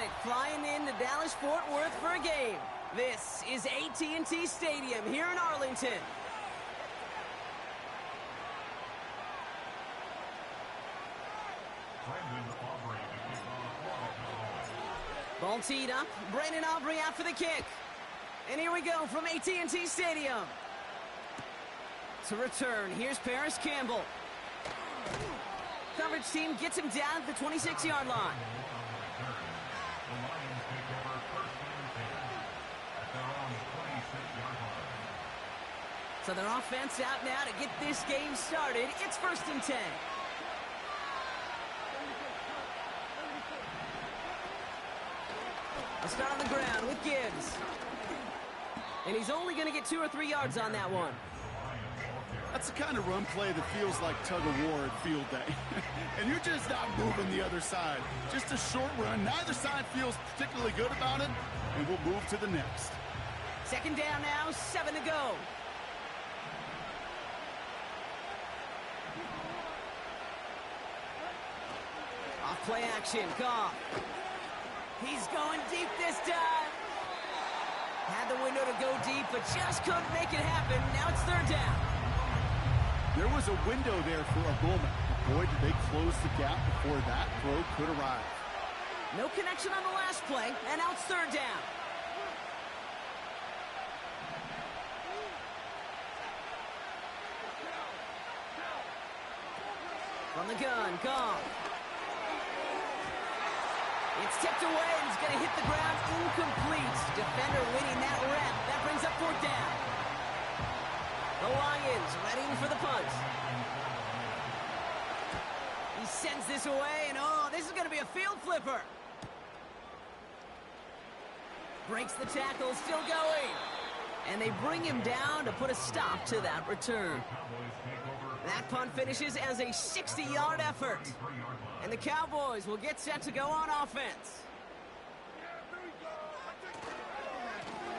right, flying into Dallas-Fort Worth for a game. This is AT&T Stadium here in Arlington. Ball teed up. Brandon Aubrey out for the kick. And here we go from AT&T Stadium. To return, here's Paris Campbell. Coverage team gets him down at the 26-yard line. So their offense out now to get this game started. It's 1st and 10. A start on the ground with Gibbs. And he's only going to get 2 or 3 yards on that one. That's the kind of run play that feels like tug-of-war at field day. And you're just not moving the other side. Just a short run. Neither side feels particularly good about it. And we'll move to the next. 2nd down now, 7 to go. Off play action, Goff. He's going deep this time. Had the window to go deep, but just couldn't make it happen. Now it's 3rd down. There was a window there for a moment. But boy, did they close the gap before that throw could arrive. No connection on the last play, and now it's 3rd down. From the gun, Goff. It's tipped away, and it's going to hit the ground incomplete. Defender winning that rep. That brings up 4th down. The Lions ready for the punt. He sends this away, and oh, this is going to be a field flipper. Breaks the tackle, still going. And they bring him down to put a stop to that return. That punt finishes as a 60-yard effort. And the Cowboys will get set to go on offense.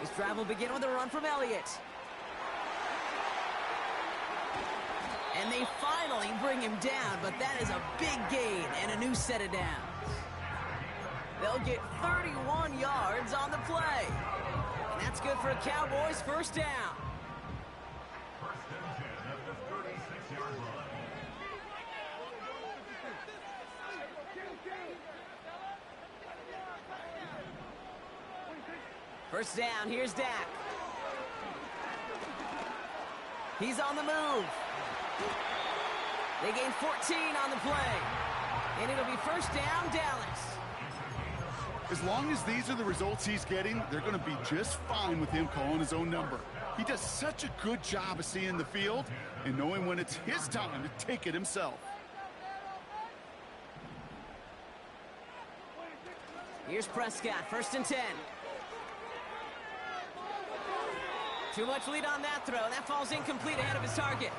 This drive will begin with a run from Elliott. And they finally bring him down, but that is a big gain and a new set of downs. They'll get 31 yards on the play. And that's good for a Cowboys 1st down. First down, here's Dak. He's on the move. They gain 14 on the play. And it'll be 1st down, Dallas. As long as these are the results he's getting, they're going to be just fine with him calling his own number. He does such a good job of seeing the field and knowing when it's his time to take it himself. Here's Prescott, 1st and 10. Too much lead on that throw. That falls incomplete ahead of his target.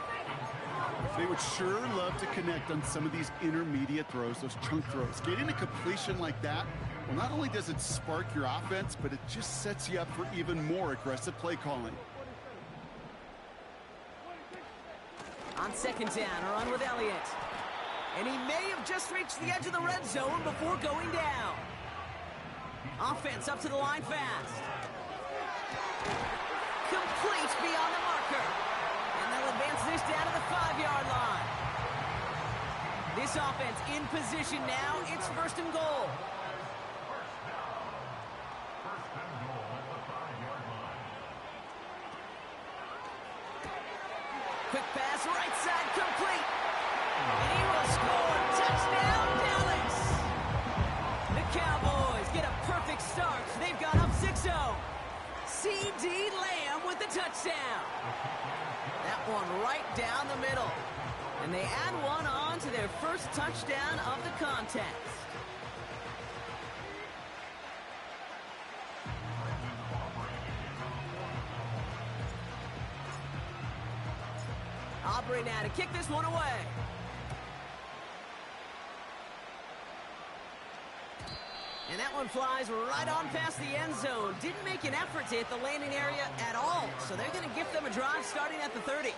They would sure love to connect on some of these intermediate throws, those chunk throws. Getting a completion like that, well, not only does it spark your offense, but it just sets you up for even more aggressive play calling. On 2nd down, a run with Elliott. And he may have just reached the edge of the red zone before going down. Offense up to the line fast. Complete beyond the marker. And they'll advance this down to the 5-yard line. This offense in position now. It's 1st and goal. Quick pass, right side, complete. And he will score. Touchdown, Dallas. The Cowboys get a perfect start. They've got up 6-0. C.D. Lamb with the touchdown. That one right down the middle. And they add one on to their 1st touchdown of the contest. Aubrey now to kick this one away. And that one flies right on past the end zone. Didn't make an effort to hit the landing area at all. So they're going to give them a drive starting at the 30.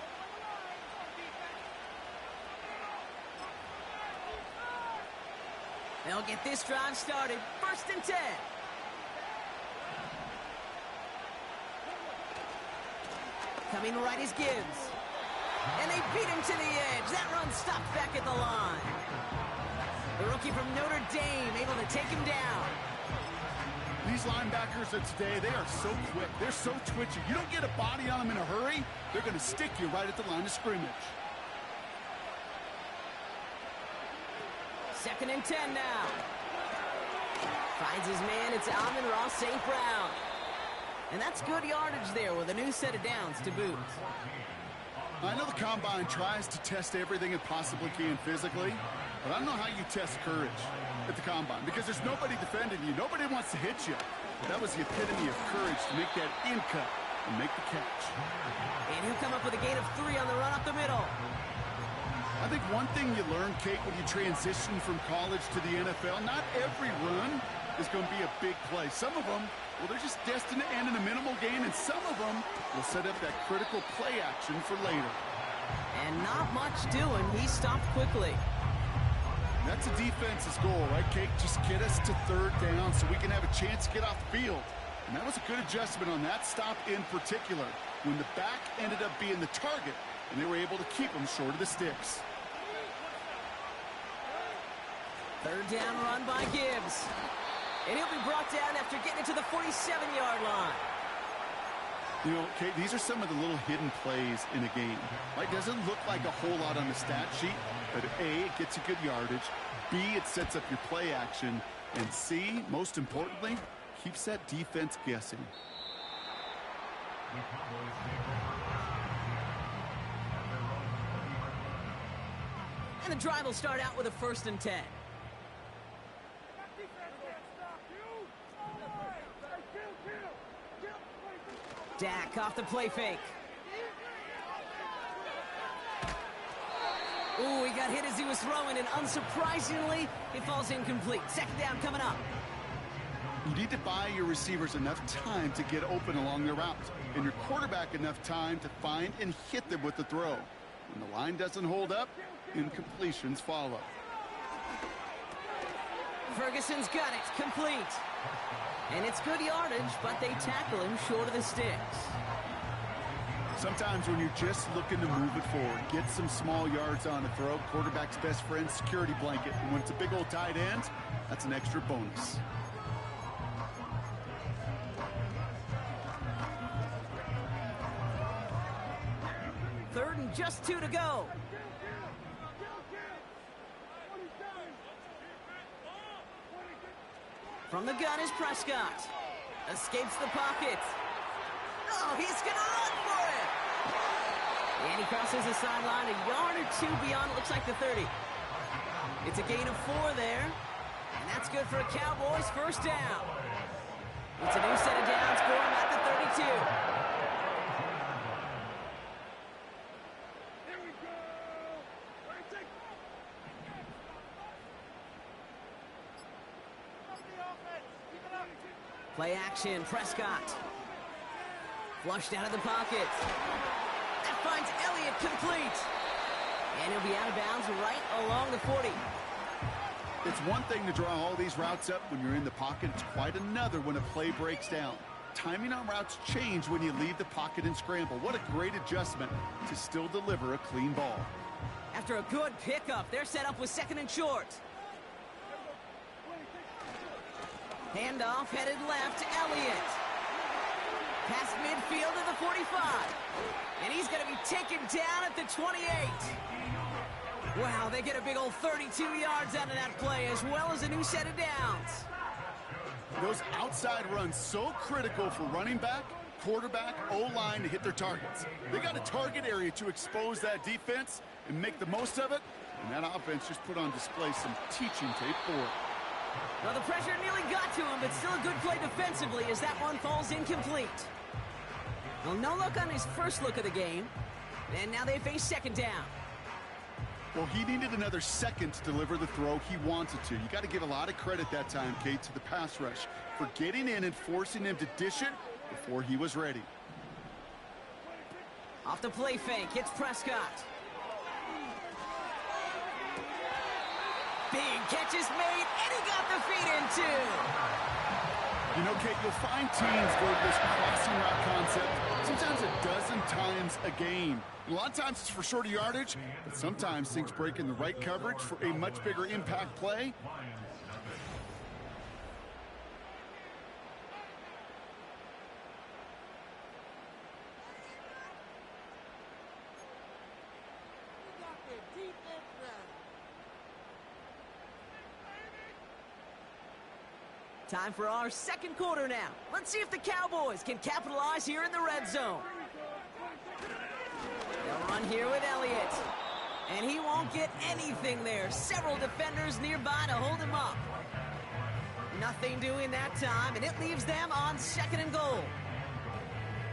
They'll get this drive started. 1st and 10. Coming right is Gibbs. And they beat him to the edge. That run stopped back at the line. The rookie from Notre Dame able to take him down. These linebackers of today, they are so quick. They're so twitchy. You don't get a body on them in a hurry, they're going to stick you right at the line of scrimmage. 2nd and 10 now. Finds his man. It's Amon-Ra St. Brown. And that's good yardage there with a new set of downs to boot. I know the Combine tries to test everything it possibly can physically, but I don't know how you test courage at the Combine because there's nobody defending you. Nobody wants to hit you. That was the epitome of courage to make that in cut and make the catch. And he'll come up with a gain of 3 on the run up the middle. I think one thing you learn, Kate, when you transition from college to the NFL, not every run is going to be a big play. Some of them, well, they're just destined to end in a minimal gain, and some of them will set up that critical play action for later. And not much doing. He stopped quickly. That's a defense's goal, right, Kate? Just get us to 3rd down so we can have a chance to get off the field. And that was a good adjustment on that stop in particular, when the back ended up being the target, and they were able to keep him short of the sticks. 3rd down run by Gibbs. And he'll be brought down after getting it to the 47-yard line. You know, Kate, these are some of the little hidden plays in a game. Right? Doesn't look like a whole lot on the stat sheet, but A, it gets you good yardage. B, it sets up your play action. And C, most importantly, keeps that defense guessing. And the drive will start out with a 1st and 10. Dak off the play fake. Ooh, he got hit as he was throwing, and unsurprisingly, it falls incomplete. 2nd down coming up. You need to buy your receivers enough time to get open along their routes, and your quarterback enough time to find and hit them with the throw. When the line doesn't hold up, incompletions follow. Ferguson's got it. Complete. And it's good yardage, but they tackle him short of the sticks. Sometimes when you're just looking to move it forward, get some small yards on a throw, quarterback's best friend, security blanket. And when it's a big old tight end, that's an extra bonus. Third and just 2 to go. From the gun is Prescott. Escapes the pocket. Oh, he's going to run for it. And he crosses the sideline a yard or 2 beyond, it looks like the 30. It's a gain of 4 there. And that's good for a Cowboys 1st down. It's a new set of downs for him at the 32. Play action, Prescott. Flushed out of the pocket. That finds Elliott complete. And he'll be out of bounds right along the 40. It's one thing to draw all these routes up when you're in the pocket. It's quite another when a play breaks down. Timing on routes change when you leave the pocket and scramble. What a great adjustment to still deliver a clean ball. After a good pickup, they're set up with 2nd and short. Handoff headed left to Elliott. Past midfield to the 45. And he's going to be taken down at the 28. Wow, they get a big old 32 yards out of that play, as well as a new set of downs. Those outside runs so critical for running back, quarterback, O-line to hit their targets. They got a target area to expose that defense and make the most of it. And that offense just put on display some teaching tape for it. Well, the pressure nearly got to him, but still a good play defensively as that one falls incomplete. Well, no look on his first look of the game. And now they face 2nd down. Well, he needed another second to deliver the throw he wanted to. You got to give a lot of credit that time, Kate, to the pass rush for getting in and forcing him to dish it before he was ready. Off the play fake, it's Prescott. Big catch is made, and he got the feet in too. You know, Kate, you'll find teams go to this crossing route concept sometimes a dozen times a game. A lot of times it's for shorter yardage, but sometimes things break in the right coverage for a much bigger impact play. Time for our second quarter now. Let's see if the Cowboys can capitalize here in the red zone. They'll run here with Elliott. And he won't get anything there. Several defenders nearby to hold him up. Nothing doing that time, and it leaves them on 2nd and goal.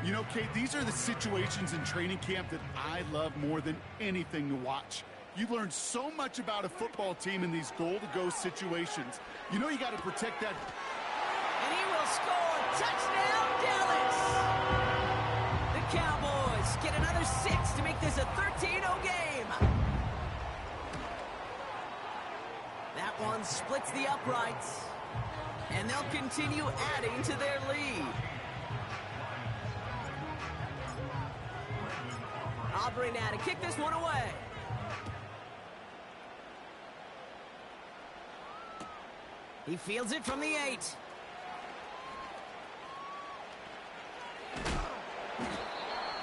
You know, Kate, these are the situations in training camp that I love more than anything to watch. You learn so much about a football team in these goal-to-go situations. You know you got to protect that. And he will score. Touchdown, Dallas! The Cowboys get another 6 to make this a 13-0 game. That one splits the uprights. And they'll continue adding to their lead. Aubrey now to kick this one away. He fields it from the 8.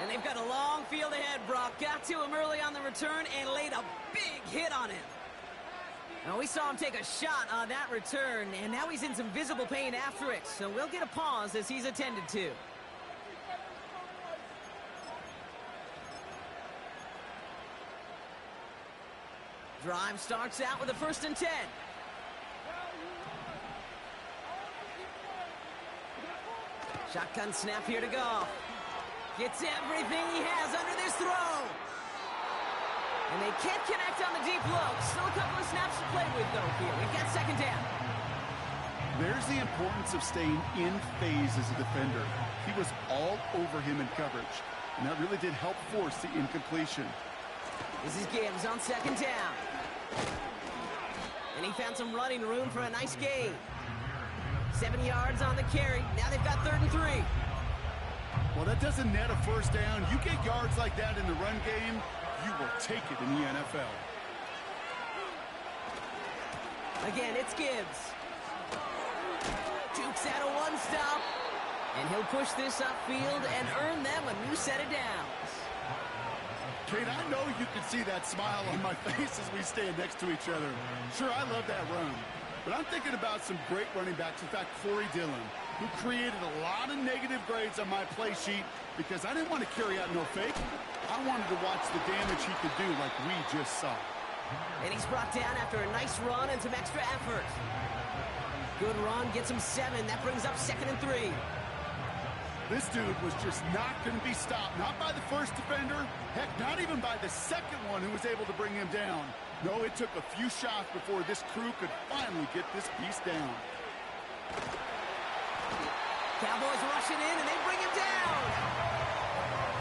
And they've got a long field ahead, Brock. Got to him early on the return and laid a big hit on him. Now, we saw him take a shot on that return, and now he's in some visible pain after it. So we'll get a pause as he's attended to. Drive starts out with a 1st and 10. Shotgun snap here to Goff. Gets everything he has under this throw. And they can't connect on the deep look. Still a couple of snaps to play with, though, here. We've got 2nd down. There's the importance of staying in phase as a defender. He was all over him in coverage, and that really did help force the incompletion. This is Gibbs on 2nd down. And he found some running room for a nice gain. 7 yards on the carry. Now they've got 3rd and 3. Well, that doesn't net a 1st down. You get yards like that in the run game, you will take it in the NFL. Again, it's Gibbs. Jukes out a one-stop. And he'll push this upfield and earn them a new set of downs. Kate, I know you can see that smile on my face as we stand next to each other. Sure, I love that run. But I'm thinking about some great running backs. In fact, Corey Dillon, who created a lot of negative grades on my play sheet because I didn't want to carry out no fake. I wanted to watch the damage he could do like we just saw. And he's brought down after a nice run and some extra effort. Good run, gets him 7. That brings up 2nd and 3. This dude was just not going to be stopped. Not by the first defender. Heck, not even by the second one who was able to bring him down. No, it took a few shots before this crew could finally get this beast down. Cowboys rushing in, and they bring him down.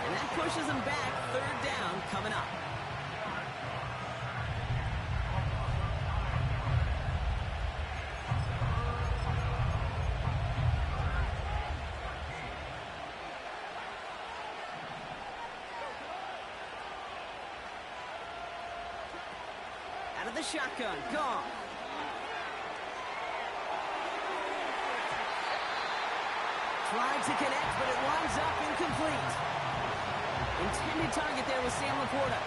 And that pushes him back. 3rd down coming up. Out of the shotgun, gone. Tried to connect, but it winds up incomplete. Intended target there was Sam Laporta.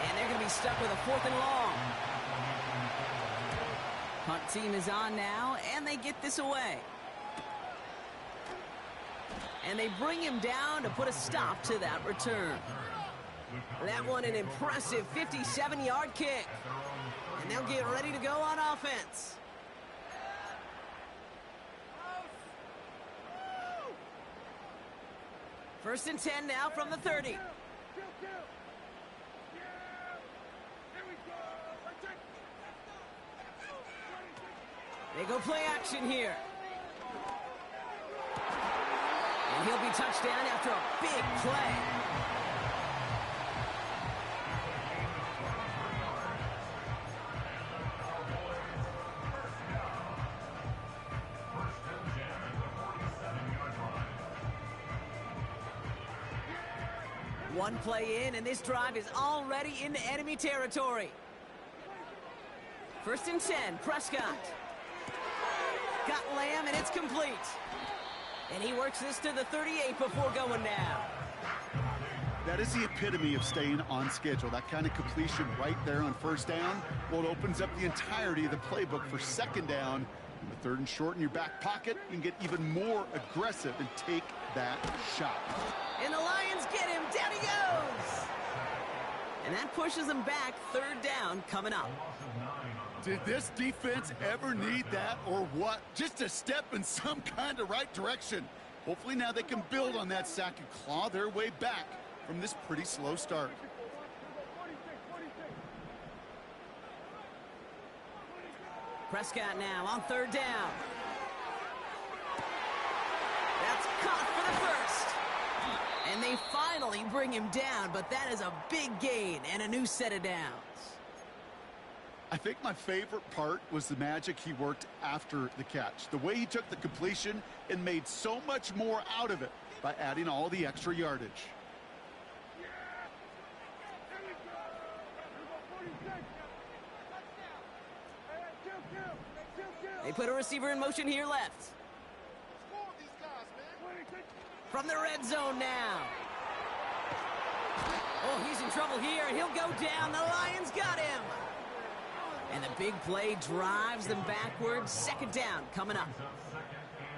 And they're going to be stuck with a 4th and long. Punt team is on now, and they get this away. And they bring him down to put a stop to that return. That one an impressive 57-yard kick. And they'll get ready to go on offense. First and 10 now from the 30. They go play action here. And he'll be touched down after a big play. One play in, and this drive is already into enemy territory. 1st and 10, Prescott. Got Lamb, and it's complete. And he works this to the 38 before going down. That is the epitome of staying on schedule. That kind of completion right there on 1st down, well, it opens up the entirety of the playbook for 2nd down. And with 3rd and short in your back pocket, you can get even more aggressive and take that shot. And the Lions get him. Down he goes. And that pushes them back. 3rd down coming up. Did this defense ever need that or what? Just a step in some kind of right direction. Hopefully now they can build on that sack and claw their way back from this pretty slow start. Prescott now on 3rd down. That's caught for the 1st. And they finally bring him down, but that is a big gain and a new set of downs. I think my favorite part was the magic he worked after the catch. The way he took the completion and made so much more out of it by adding all the extra yardage. They put a receiver in motion here left. From the red zone now. Oh, he's in trouble here, and he'll go down. The Lions got him. And the big play drives them backwards. 2nd down coming up.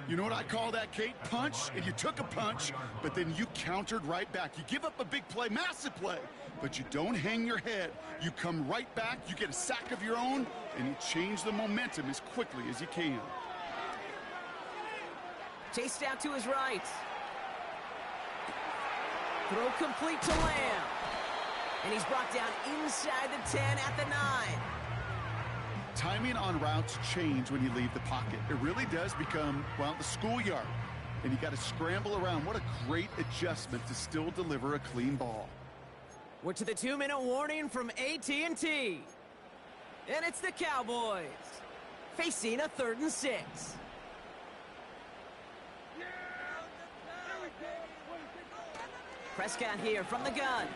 You know what I call that, Kate? Punch, and you took a punch, but then you countered right back. You give up a big play, massive play, but you don't hang your head. You come right back, you get a sack of your own, and you change the momentum as quickly as you can. Chased out to his right. Throw complete to Lamb. And he's brought down inside the 10 at the 9. Timing on routes change when you leave the pocket. It really does become, well, the schoolyard. And you got to scramble around. What a great adjustment to still deliver a clean ball. We're to the 2-minute warning from AT&T. And it's the Cowboys facing a 3rd and 6. Prescott here from the gun.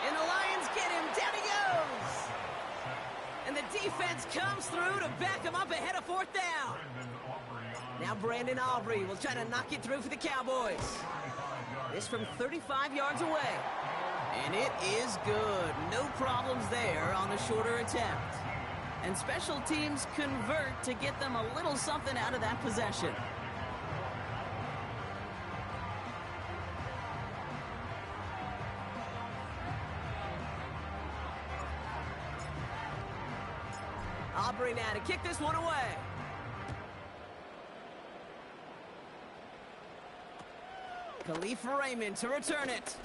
And the Lions get him. Down he goes. And the defense comes through to back him up ahead of 4th down. Now Brandon Aubrey will try to knock it through for the Cowboys. This from 35 yards away. And it is good. No problems there on the shorter attempt. And special teams convert to get them a little something out of that possession. Aubrey now to kick this one away. Khalif Raymond to return it.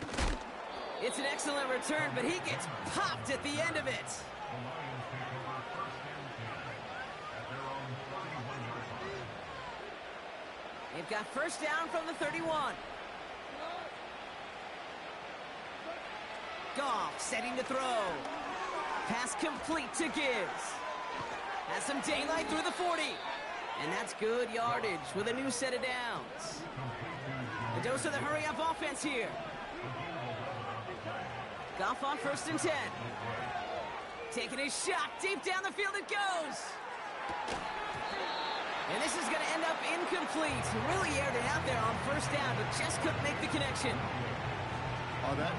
It's an excellent return, but he gets popped at the end of it. They've got 1st down from the 31. Goff setting to throw. Pass complete to Gibbs. Has some daylight through the 40. And that's good yardage with a new set of downs. A dose of the hurry-up offense here. Goff on 1st and 10. Taking his shot. Deep down the field it goes. And this is going to end up incomplete. Really aired it out there on 1st down, but just couldn't make the connection. Oh, that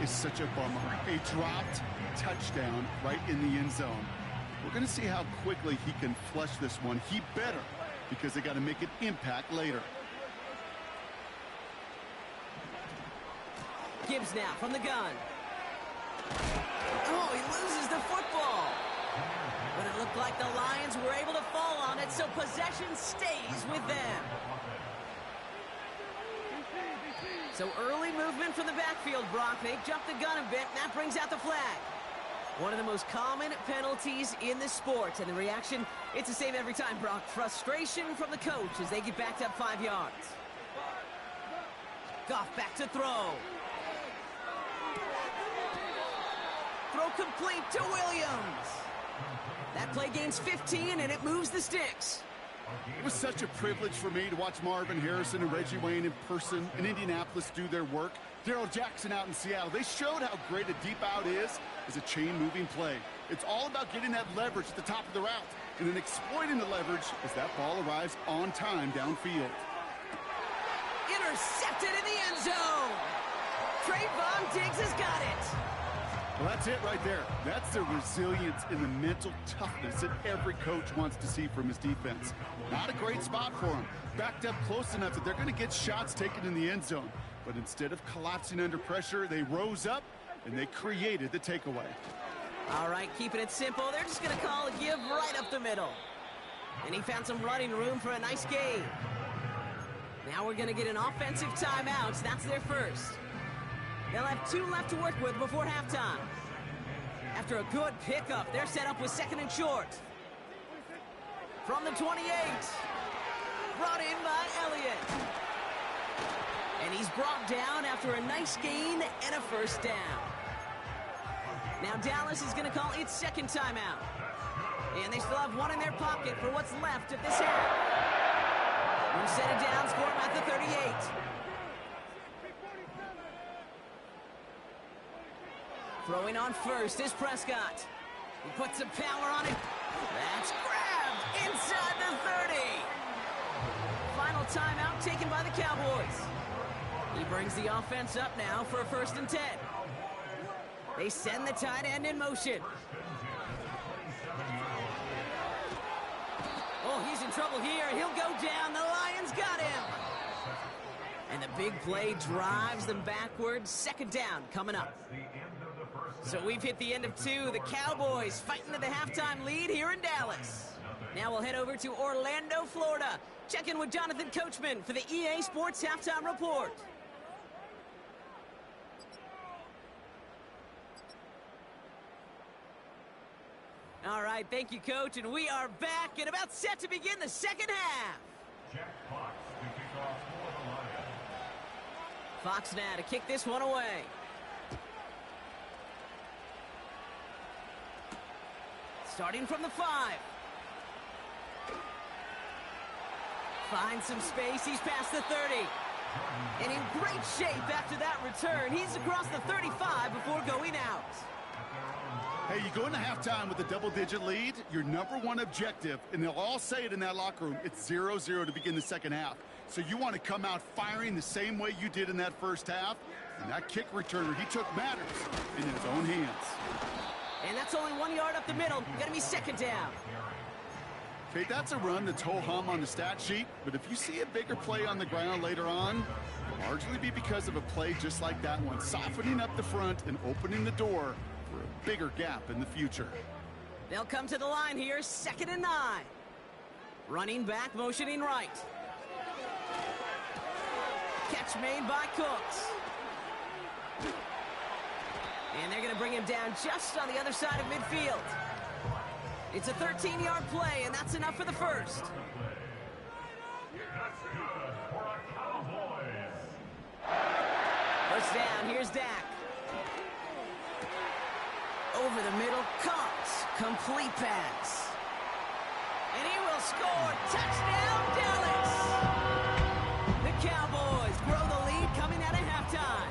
is such a bummer. A dropped touchdown right in the end zone. We're going to see how quickly he can flush this one. He better, because they got to make an impact later. Gibbs now from the gun. Oh, he loses the football. But it looked like the Lions were able to fall on it, so possession stays with them. So early movement from the backfield, Brock. They jumped the gun a bit, and that brings out the flag. One of the most common penalties in the sport, and the reaction, it's the same every time, Brock. Frustration from the coach as they get backed up 5 yards. Goff back to throw. Throw complete to Williams. That play gains 15, and it moves the sticks. It was such a privilege for me to watch Marvin Harrison and Reggie Wayne in person in Indianapolis do their work. Darrell Jackson out in Seattle. They showed how great a deep out is as a chain-moving play. It's all about getting that leverage at the top of the route and then exploiting the leverage as that ball arrives on time downfield. Intercepted in the end zone. Trayvon Diggs has got it. Well, that's it right there. That's the resilience and the mental toughness that every coach wants to see from his defense. Not a great spot for him. Backed up close enough that they're going to get shots taken in the end zone. But instead of collapsing under pressure, they rose up and they created the takeaway. All right, keeping it simple. They're just going to call a give right up the middle. And he found some running room for a nice gain. Now we're going to get an offensive timeout. That's their first. They'll have 2 left to work with before halftime. After a good pickup, they're set up with 2nd and short. From the 28. Brought in by Elliott. And he's brought down after a nice gain and a first down. Now Dallas is going to call its 2nd timeout. And they still have 1 in their pocket for what's left of this half. We'll set it down, score him at the 38. Throwing on first is Prescott. He puts some power on it. That's grabbed inside the 30. Final timeout taken by the Cowboys. He brings the offense up now for a 1st and 10. They send the tight end in motion. Oh, he's in trouble here. He'll go down. The Lions got him. And the big play drives them backwards. 2nd down coming up. So we've hit the end of 2. The Cowboys fighting to the halftime lead here in Dallas. Now we'll head over to Orlando, Florida. Check in with Jonathan Coachman for the EA Sports Halftime Report. All right, thank you, Coach, and we are back and about set to begin the 2nd half. Jack Fox to kick off for the Lions. Fox now to kick this one away. Starting from the 5. Finds some space. He's past the 30. And in great shape after that return. He's across the 35 before going out. Hey, you go into halftime with a double-digit lead, your number 1 objective, and they'll all say it in that locker room, it's 0-0 to begin the 2nd half. So you want to come out firing the same way you did in that first half. And that kick returner he took matters in his own hands. And that's only 1 yard up the middle. Gonna be 2nd down. Okay, that's a run that's ho-hum on the stat sheet, but if you see a bigger play on the ground later on, it'll largely be because of a play just like that one, softening up the front and opening the door for a bigger gap in the future. They'll come to the line here, 2nd and 9. Running back, motioning right. Catch made by Cooks. And they're going to bring him down just on the other side of midfield. It's a 13-yard play, and that's enough for the first. First down, here's Dak. Over the middle, Cox. Complete pass. And he will score. Touchdown, Dallas! The Cowboys grow the lead coming out of halftime.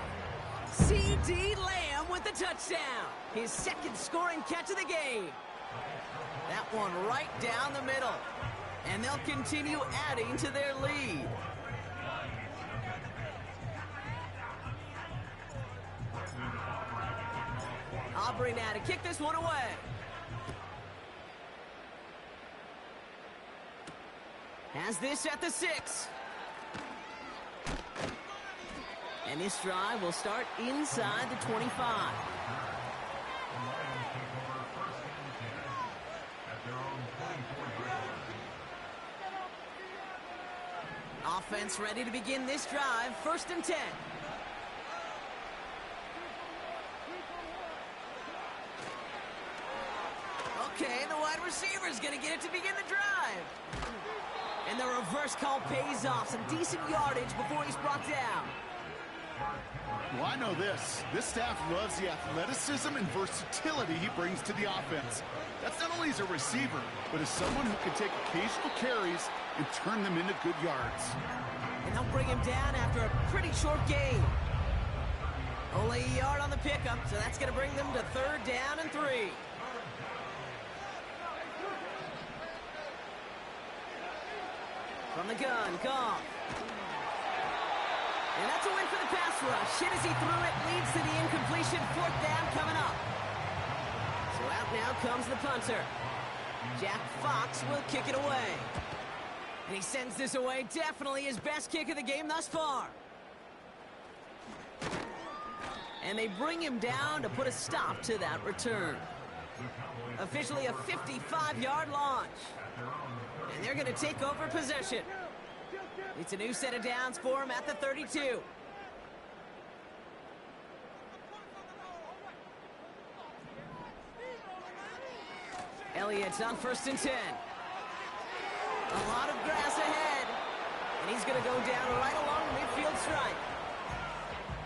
C.D. Lamb with the touchdown. His 2nd scoring catch of the game. That one right down the middle. And they'll continue adding to their lead. Aubrey now to kick this one away. Has this at the 6. And this drive will start inside the 25. Offense ready to begin this drive. 1st and 10. Okay, the wide receiver's going to get it to begin the drive. And the reverse call pays off. Some decent yardage before he's brought down. Well, I know this. This staff loves the athleticism and versatility he brings to the offense. That's not only as a receiver, but as someone who can take occasional carries and turn them into good yards. And they'll bring him down after a pretty short game. Only a yard on the pickup, so that's going to bring them to 3rd down and 3. From the gun, Goff. And that's a win for the pass rush. Hit as he threw it, leads to the incompletion. 4th down coming up. So out now comes the punter. Jack Fox will kick it away. And he sends this away. Definitely his best kick of the game thus far. And they bring him down to put a stop to that return. Officially a 55-yard launch. And they're going to take over possession. It's a new set of downs for him at the 32. Elliott's on 1st and 10. A lot of grass ahead. And he's going to go down right along the midfield stripe.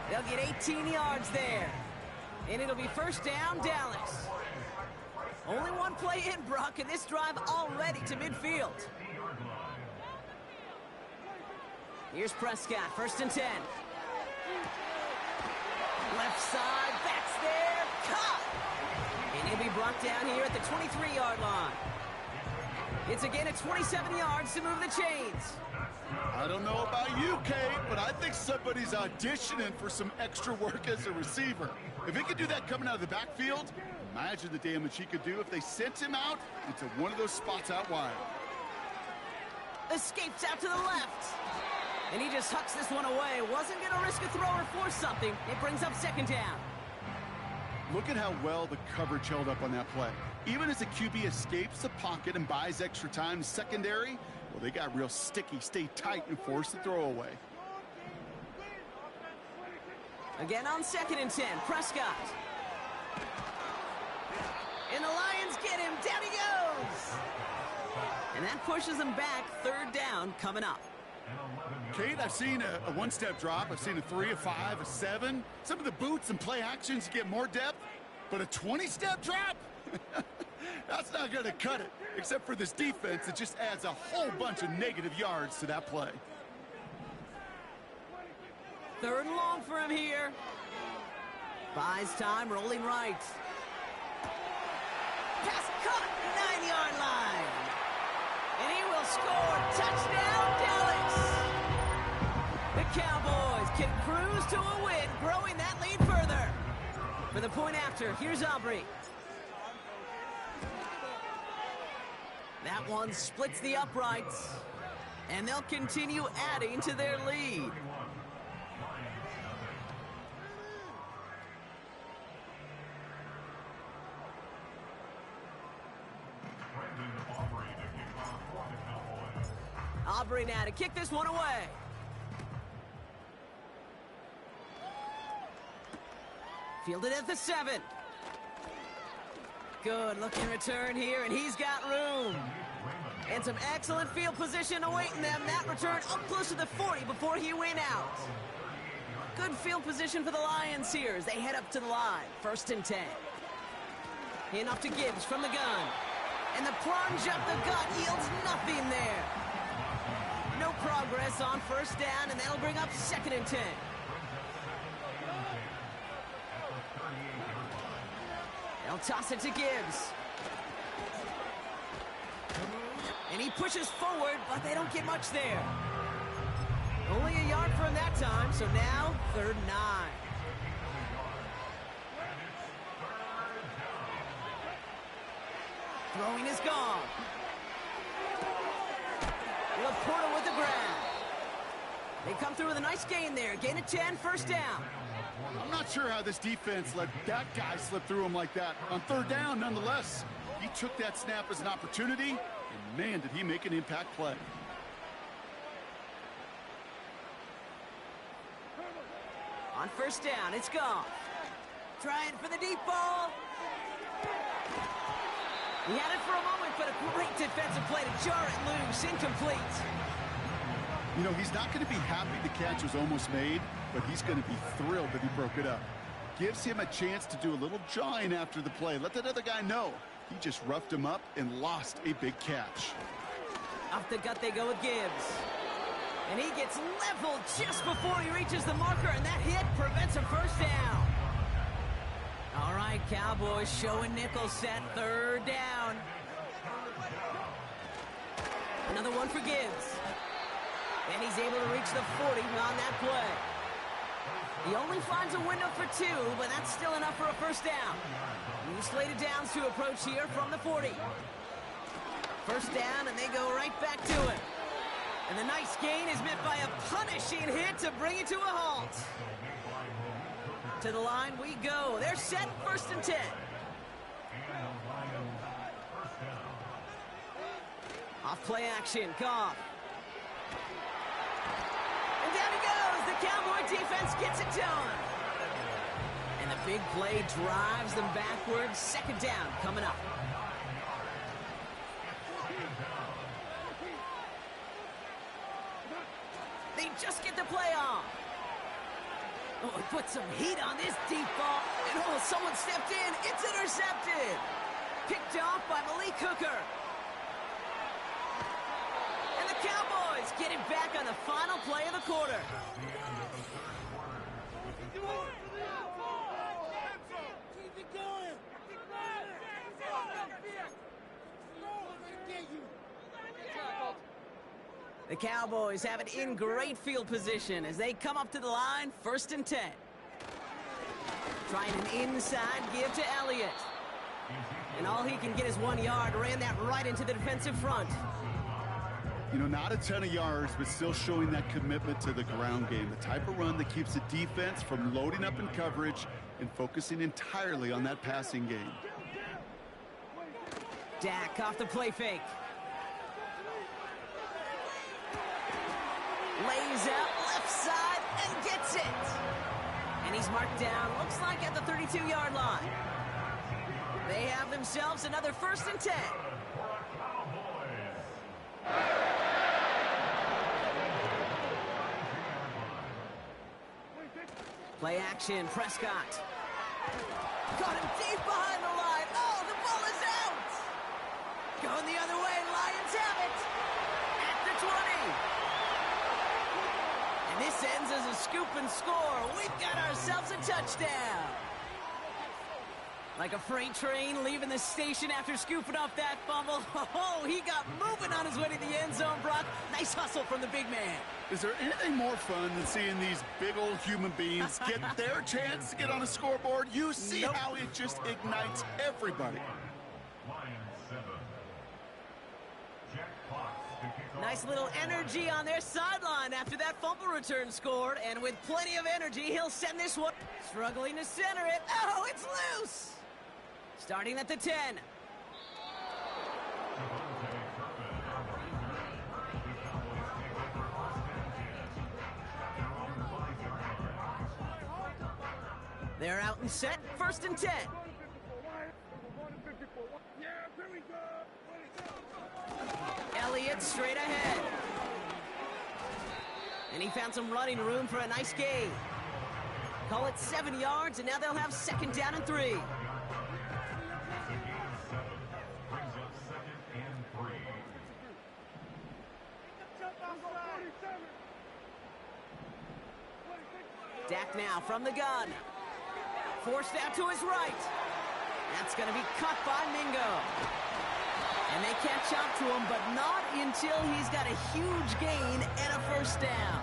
They'll get 18 yards there. And it'll be 1st down, Dallas. Only one play in, Brock, and this drive already to midfield. Here's Prescott, 1st and 10. Left side, backs there, caught. And he'll be brought down here at the 23-yard line. It's a gain of 27 yards to move the chains. I don't know about you, Kate, but I think somebody's auditioning for some extra work as a receiver. If he could do that coming out of the backfield, imagine the damage he could do if they sent him out into one of those spots out wide. Escapes out to the left. And he just hucks this one away. Wasn't going to risk a throw or force something. It brings up 2nd down. Look at how well the coverage held up on that play. Even as the QB escapes the pocket and buys extra time secondary, well, they got real sticky, stay tight, and force the throw away. Again on 2nd and 10, Prescott. And the Lions get him. Down he goes. And that pushes him back. 3rd down coming up. Kate, I've seen a one-step drop. I've seen a 3, a 5, a 7. Some of the boots and play actions get more depth, but a 20-step drop? That's not going to cut it, except for this defense. It just adds a whole bunch of negative yards to that play. 3rd and long for him here. Buys time, rolling right. Pass caught, 9-yard line. And he will score. Touchdown, Dallas. The Cowboys can cruise to a win, growing that lead further. For the point after, here's Aubrey. That one splits the uprights. And they'll continue adding to their lead. Aubrey now to kick this one away. Fielded at the 7. Good looking return here, and he's got room. And some excellent field position awaiting them. That return up close to the 40 before he went out. Good field position for the Lions here as they head up to the line. 1st and 10. In off to Gibbs from the gun. And the plunge up the gut yields nothing there. No progress on 1st down, and that'll bring up 2nd and 10. They'll toss it to Gibbs. And he pushes forward, but they don't get much there. Only a yard for him that time, so now 3rd and 9. Throwing is gone. Laporta with the grab. They come through with a nice gain there. Gain of 10, 1st down. I'm not sure how this defense let that guy slip through him like that. On 3rd down, nonetheless, he took that snap as an opportunity, and man, did he make an impact play. On 1st down, it's gone. Trying for the deep ball. He had it for a moment, but a great defensive play to jar it loose. Incomplete. You know, he's not going to be happy the catch was almost made, but he's going to be thrilled that he broke it up. Gives him a chance to do a little jawing after the play. Let that other guy know. He just roughed him up and lost a big catch. Off the gut they go with Gibbs. And he gets leveled just before he reaches the marker, and that hit prevents a first down. All right, Cowboys showing nickel set, third down. Another one for Gibbs. And he's able to reach the 40 on that play. He only finds a window for 2, but that's still enough for a first down. New slated downs to approach here from the 40. First down, and they go right back to it. And the nice gain is met by a punishing hit to bring it to a halt. To the line we go. They're set, first and 10. Off play action, Goff. And down he goes. The Cowboy defense gets it done. And the big play drives them backwards. Second down coming up. They just get the play off. Oh, he put some heat on this deep ball. And oh, someone stepped in. It's intercepted. Picked off by Malik Hooker. And the Cowboys get it back on the final play of the quarter. The Cowboys have it in great field position as they come up to the line, first and 10. Trying an inside give to Elliott. And all he can get is 1 yard, ran that right into the defensive front. You know, not a ton of yards, but still showing that commitment to the ground game. The type of run that keeps the defense from loading up in coverage and focusing entirely on that passing game. Dak off the play fake. Lays out left side and gets it. And he's marked down, looks like at the 32-yard line. They have themselves another first and 10. Play action, Prescott. Got him deep behind the line. Oh, the ball is out. Going the other way, Lions have it. At the 20. And this ends as a scoop and score. We've got ourselves a touchdown. Like a freight train leaving the station after scooping off that fumble. Oh, he got moving on his way to the end zone, Brock. Nice hustle from the big man. Is there anything more fun than seeing these big old human beings get their chance to get on a scoreboard? You see how it just ignites everybody. Nice little energy on their sideline after that fumble return scored. And with plenty of energy, he'll send this one. Struggling to center it. Oh, it's loose. Starting at the 10. They're out and set, first and 10. Elliott straight ahead. And he found some running room for a nice gain. Call it 7 yards, and now they'll have second down and 3. Dak now from the gun. Forced out to his right. That's going to be cut by Mingo. And they catch up to him, but not until he's got a huge gain and a first down.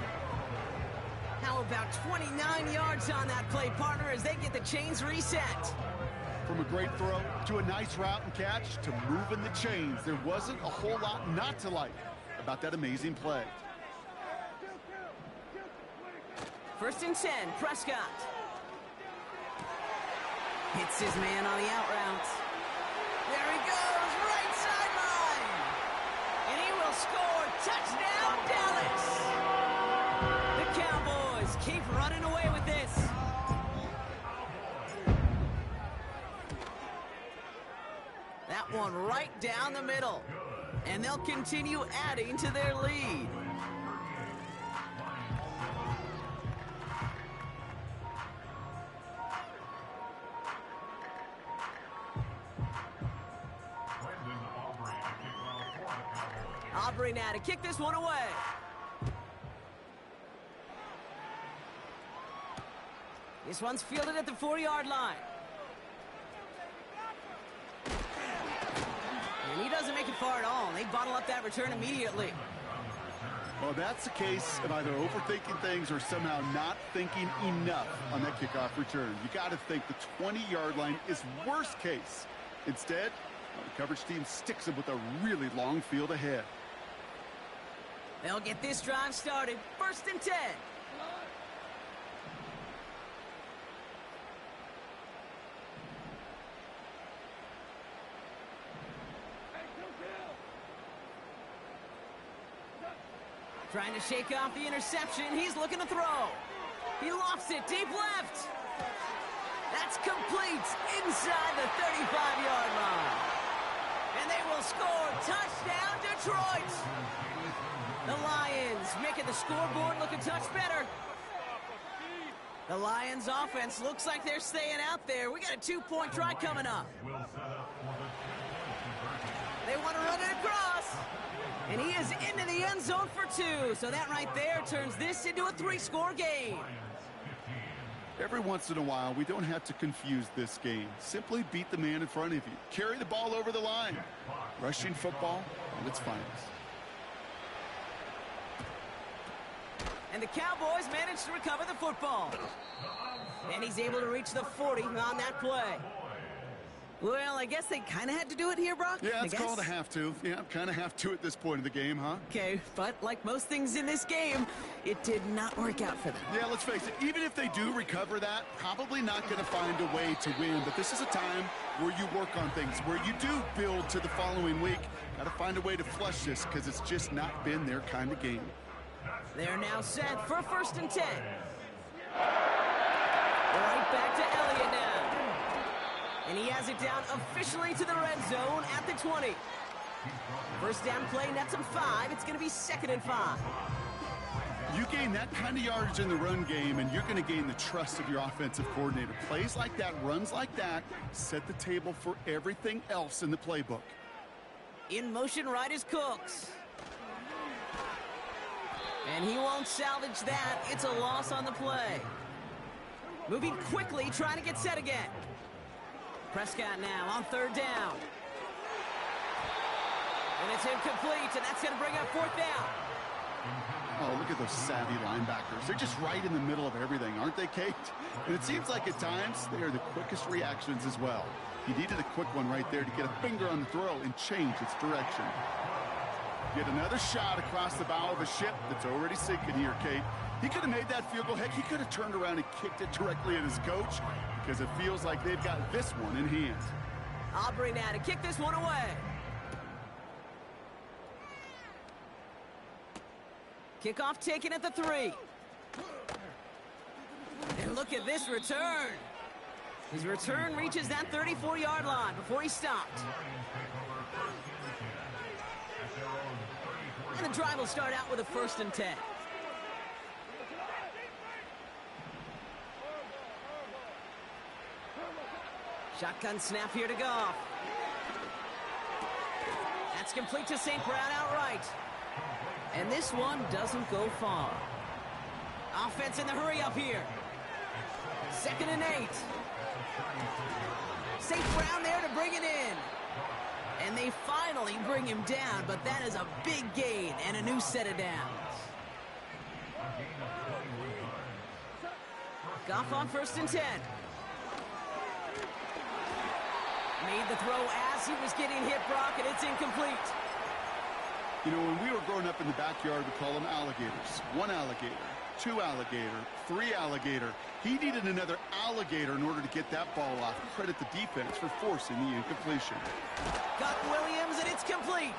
How about 29 yards on that play, partner, as they get the chains reset? From a great throw to a nice route and catch to moving the chains, there wasn't a whole lot not to like about that amazing play. First and 10, Prescott. Hits his man on the out route. There he goes, right sideline. And he will score. Touchdown, Dallas. The Cowboys keep running away with this. That one right down the middle. And they'll continue adding to their lead. now to kick this one away. This one's fielded at the 4-yard line. And he doesn't make it far at all. They bottle up that return immediately. Well, that's the case of either overthinking things or somehow not thinking enough on that kickoff return. You got to think the 20-yard line is worst case. Instead, the coverage team sticks them with a really long field ahead. They'll get this drive started. 1st and 10. Trying to shake off the interception. He's looking to throw. He lofts it deep left. That's complete inside the 35-yard line. And they will score. Touchdown, Detroit. The Lions making the scoreboard look a touch better. The Lions offense looks like they're staying out there. We got a 2-point try coming up. They want to run it across. And he is into the end zone for 2. So that right there turns this into a 3-score game. Every once in a while, we don't have to confuse this game. Simply beat the man in front of you. Carry the ball over the line. Rushing football at its finest. And the Cowboys managed to recover the football. And he's able to reach the 40 on that play. Well, I guess they kind of had to do it here, Brock. Yeah, it's called a have to. Yeah, kind of have to at this point of the game, huh? Okay, but like most things in this game, it did not work out for them. Yeah, let's face it, even if they do recover that, probably not going to find a way to win. But this is a time where you work on things, where you do build to the following week. Got to find a way to flush this because it's just not been their kind of game. They're now set for 1st and 10. Right back to Elliott now. And he has it down officially to the red zone at the 20. First down play, nets him 5. It's going to be 2nd and 5. You gain that kind of yardage in the run game, and you're going to gain the trust of your offensive coordinator. Plays like that, runs like that, set the table for everything else in the playbook. In motion, right is Cooks. And he won't salvage that. It's a loss on the play. Moving quickly, trying to get set again. Prescott now on 3rd down. And it's incomplete, and that's going to bring up 4th down. Oh, look at those savvy linebackers. They're just right in the middle of everything, aren't they, Kate? And it seems like at times they are the quickest reactions as well. He needed a quick one right there to get a finger on the throw and change its direction. Get another shot across the bow of a ship that's already sinking here, Kate. He could have made that field goal. Heck, he could have turned around and kicked it directly at his coach because it feels like they've got this one in hand. Aubrey now to kick this one away. Kickoff taken at the 3. And look at this return. His return reaches that 34-yard line before he stopped. And the drive will start out with a 1st and 10. Shotgun snap here to Goff. That's complete to St. Brown outright. And this one doesn't go far. Offense in the hurry up here. 2nd and 8. St. Brown there to bring it in. And they finally bring him down, but that is a big gain and a new set of downs. Goff on 1st and 10. Made the throw as he was getting hit, Brock, and it's incomplete. You know, when we were growing up in the backyard, we call them alligators. 1 alligator, 2 alligator, 3 alligator. He needed another alligator in order to get that ball off. Credit the defense for forcing the incompletion. Got Williams, and it's complete.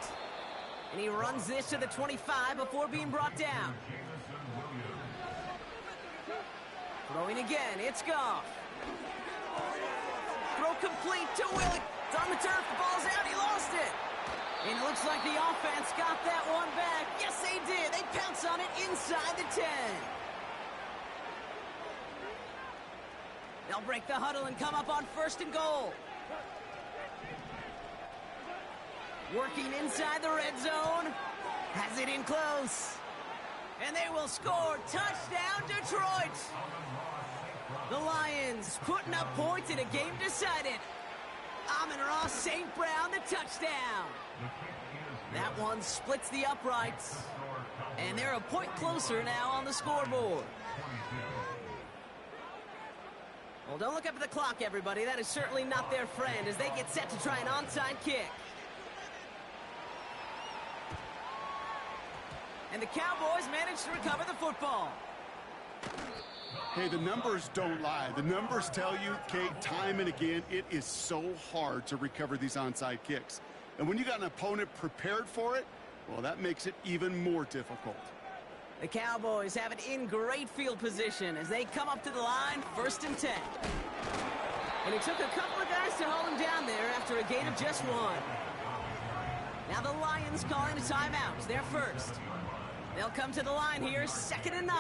And he runs this to the 25 before being brought down. Throwing again, it's Goff. Throw complete to Willie. It's on the turf, the ball's out, he lost it. And it looks like the offense got that one back. Yes, they did. They pounce on it inside the 10. They'll break the huddle and come up on 1st and goal. Working inside the red zone. Has it in close. And they will score. Touchdown, Detroit. The Lions putting up points in a game decided. Amon-Ra St. Brown, the touchdown. That one splits the uprights. And they're a point closer now on the scoreboard. Well, don't look up at the clock, everybody. That is certainly not their friend as they get set to try an onside kick. And the Cowboys manage to recover the football. Hey, the numbers don't lie. The numbers tell you, Kate, time and again, it is so hard to recover these onside kicks. And when you got an opponent prepared for it, well, that makes it even more difficult. The Cowboys have it in great field position as they come up to the line, 1st and 10. And it took a couple of guys to hold him down there after a gain of just 1. Now the Lions calling a timeout. They're first. They'll come to the line here, 2nd and 9.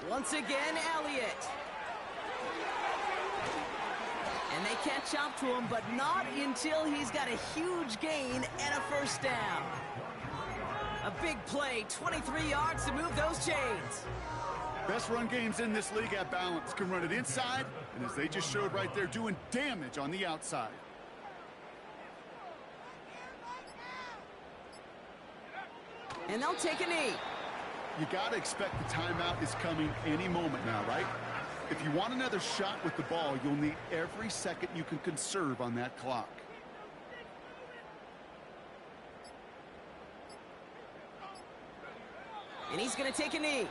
Once again, Elliott. And they catch up to him, but not until he's got a huge gain and a 1st down. A big play, 23 yards to move those chains. Best run games in this league at balance. Can run it inside, and as they just showed right there, doing damage on the outside. And they'll take a knee. You got to expect the timeout is coming any moment now, right? If you want another shot with the ball, you'll need every second you can conserve on that clock. And he's going to take a knee.